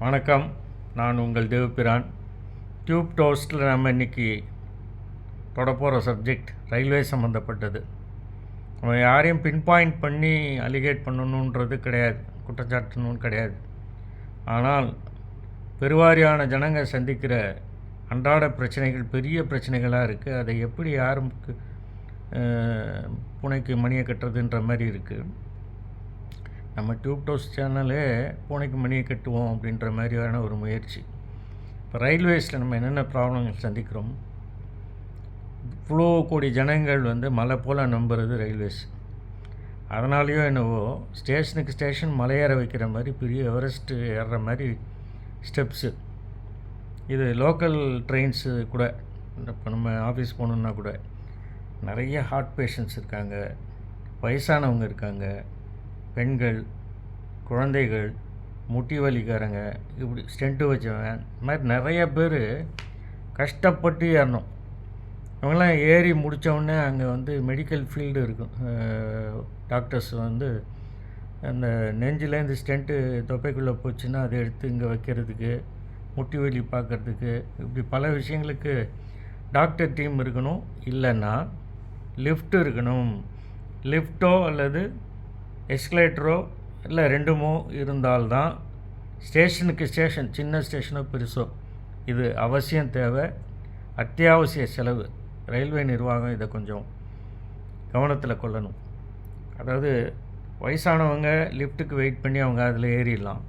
வணக்கம். நான் உங்கள் தேவபிரான். டியூப் டோஸ்ட்டில் நம்ம இன்றைக்கி தொடப்போகிற சப்ஜெக்ட் ரயில்வே சம்மந்தப்பட்டது. நம்ம யாரையும் பின் பாயிண்ட் பண்ணி அலிகேட் பண்ணணுன்றது கிடையாது, குற்றச்சாட்டுன்னு கிடையாது. ஆனால் பெருவாரியான ஜனங்க சந்திக்கிற அன்றாட பிரச்சனைகள் பெரிய பிரச்சனைகளாக இருக்குது. அதை எப்படி யாருக்கு பூனைக்கு மணியை கட்டுறதுன்ற மாதிரி இருக்குது. நம்ம டியூப் டோஸ் சேனலே பூனைக்கு மணியை கட்டுவோம் அப்படின்ற மாதிரியான ஒரு முயற்சி. இப்போ ரயில்வேஸில் நம்ம என்னென்ன ப்ராப்ளங்கள் சந்திக்கிறோம். இவ்வளோ கோடி ஜனங்கள் மலை போல் நம்புறது ரயில்வேஸ். அதனாலேயோ என்னவோ ஸ்டேஷனுக்கு ஸ்டேஷன் மலையேற வைக்கிற மாதிரி பெரிய எவரெஸ்ட்டு ஏறுற மாதிரி ஸ்டெப்ஸு. இது லோக்கல் ட்ரெயின்ஸு கூட, இப்போ நம்ம ஆஃபீஸ் போகணுன்னா கூட நிறைய ஹார்ட் பேஷண்ட்ஸ் இருக்காங்க, வயசானவங்க இருக்காங்க, பெண்கள், குழந்தைகள், முட்டி வலிக்காரங்க, இப்படி ஸ்டெண்ட்டு வச்சவன், இந்த மாதிரி நிறைய பேர் கஷ்டப்பட்டு ஏறணும். அவங்களாம் ஏறி முடித்தவுடனே அங்கே மெடிக்கல் ஃபீல்டு இருக்கும். டாக்டர்ஸ் அந்த நெஞ்சிலேருந்து ஸ்டெண்ட்டு தொப்பைக்குள்ளே போச்சுன்னா அதை எடுத்து இங்கே வைக்கிறதுக்கு, முட்டி வலி பார்க்குறதுக்கு, இப்படி பல விஷயங்களுக்கு டாக்டர் டீம் இருக்கணும். இல்லைன்னா லிஃப்ட்டு இருக்கணும். லிஃப்ட்டோ அல்லது எஸ்கலேட்டரோ இல்லை ரெண்டுமோ இருந்தால்தான் ஸ்டேஷனுக்கு ஸ்டேஷன், சின்ன ஸ்டேஷனோ பெருசோ, இது அவசியம் தேவை, அத்தியாவசிய செலவு. ரயில்வே நிர்வாகம் இதை கொஞ்சம் கவனத்தில் கொள்ளணும். அதாவது வயசானவங்க லிஃப்ட்டுக்கு வெயிட் பண்ணி அவங்க அதில் ஏறிடலாம்.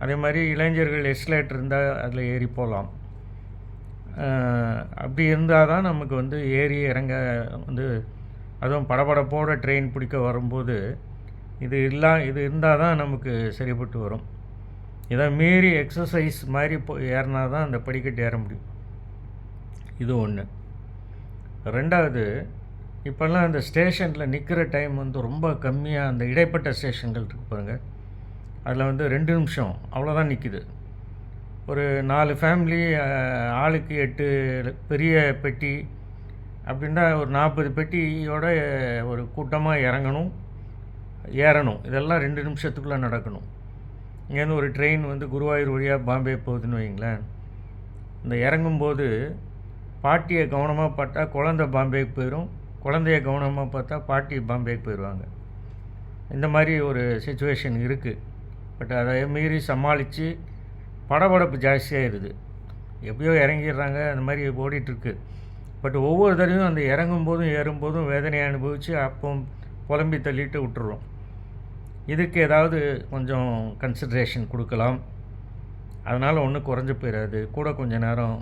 அதே மாதிரி இளைஞர்கள் எஸ்கலேட்டர் இருந்தால் அதில் ஏறி போகலாம். அப்படி இருந்தால் தான் நமக்கு ஏறி இறங்க அதுவும் படபடப்போட ட்ரெயின் பிடிக்க வரும்போது இது இருந்தால் தான் நமக்கு சரிப்பட்டு வரும். இதை மீறி எக்ஸசைஸ் மாதிரி ஏறினா தான் அந்த படிக்கட்டு ஏற முடியும். இது ஒன்று. ரெண்டாவது, இப்போல்லாம் அந்த ஸ்டேஷனில் நிற்கிற டைம் ரொம்ப கம்மியாக, அந்த இடைப்பட்ட ஸ்டேஷன்கள் இருக்கு பாருங்கள், அதில் 2 நிமிஷம் அவ்வளோதான் நிற்கிது. ஒரு 4 ஃபேமிலி, ஆளுக்கு 8 பெரிய பெட்டி அப்படின்னா ஒரு 40 பெட்டியோட ஒரு கூட்டமாக ஏறணும். இதெல்லாம் 2 நிமிஷத்துக்குள்ளே நடக்கணும். இங்கேருந்து ஒரு ட்ரெயின் குருவாயூர் வழியாக பாம்பே போகுதுன்னு வைங்களேன். இந்த இறங்கும்போது பாட்டியை கவனமாக பார்த்தா குழந்தை பாம்பேக்கு போயிடும், குழந்தைய கவனமாக பார்த்தா பாட்டி பாம்பேக்கு போயிடுவாங்க. இந்த மாதிரி ஒரு சுச்சுவேஷன் இருக்குது. பட் அதை மீறி சமாளித்து படபடப்பு ஜாஸ்தியாகிடுது. எப்படியோ இறங்கிடுறாங்க, அந்த மாதிரி ஓடிட்டுருக்கு. பட் ஒவ்வொரு தடவையும் அந்த இறங்கும்போதும் ஏறும்போதும் வேதனையை அனுபவித்து அப்போ புலம்பி தள்ளிட்டு விட்டுறோம். இதுக்கு ஏதாவது கொஞ்சம் கன்சிடரேஷன் கொடுக்கலாம். அதனால் ஒன்றும் குறைஞ்சி போயிடாது, கூட கொஞ்சம் நேரம்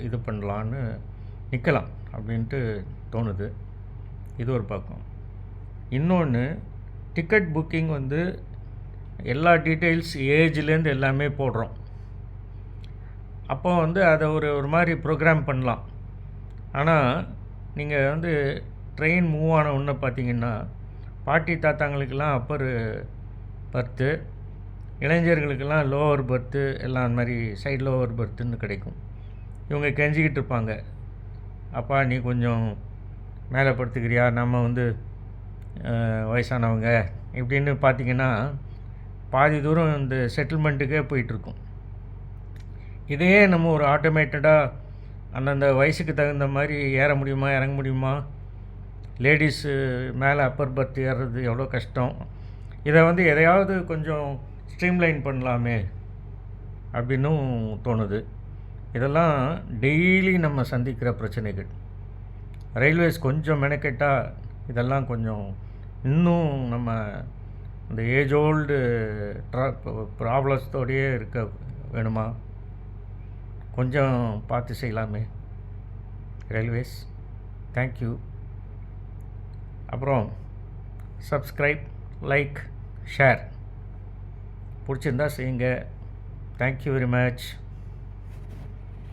இது பண்ணலான்னு நிற்கலாம் அப்படின்ட்டு தோணுது. இது ஒரு பக்கம். இன்னொன்று, டிக்கெட் புக்கிங் எல்லா டீட்டெயில்ஸ், ஏஜ்லேருந்து எல்லாமே போடுறோம். அப்போ அதை ஒரு மாதிரி ப்ரோக்ராம் பண்ணலாம். ஆனால் நீங்கள் ட்ரெயின் மூவ் ஆன ஒன்று பார்த்தீங்கன்னா, பாட்டி தாத்தாங்களுக்கெல்லாம் அப்பர் பர்த்து, இளைஞர்களுக்கெல்லாம் லோவர் பர்த்து, எல்லாம் அந்த மாதிரி சைடு லோவர் பர்த்துன்னு கிடைக்கும். இவங்க கெஞ்சிக்கிட்டு இருப்பாங்க, அப்பா நீ கொஞ்சம் மேலே படுத்துக்கிறியா, நம்ம வயசானவங்க இப்படின்னு பார்த்தீங்கன்னா பாதி தூரம் இந்த செட்டில்மெண்ட்டுக்கே போயிட்டுருக்கும். இதையே நம்ம ஒரு ஆட்டோமேட்டடாக அந்தந்த வயசுக்கு தகுந்த மாதிரி ஏற முடியுமா, இறங்க முடியுமா, லேடிஸு மேலே அப்பர் பர்த் ஏறுறது எவ்வளோ கஷ்டம், இதை எதையாவது கொஞ்சம் ஸ்ட்ரீம்லைன் பண்ணலாமே அப்படின்னும் தோணுது. இதெல்லாம் டெய்லி நம்ம சந்திக்கிற பிரச்சனைகள். ரயில்வேஸ் கொஞ்சம் மெனக்கெட்டால் இதெல்லாம் கொஞ்சம் இன்னும் நம்ம இந்த ஏஜ் ஓல்டு ப்ராப்ளம்ஸோடையே இருக்க வேணுமா, கொஞ்சம் பார்த்து செய்யலாமே ரயில்வேஸ். தேங்க்யூ. அப்புறம் சப்ஸ்கிரைப், லைக், ஷேர் பிடிச்சிருந்தா செய்யுங்க. Thank you very much.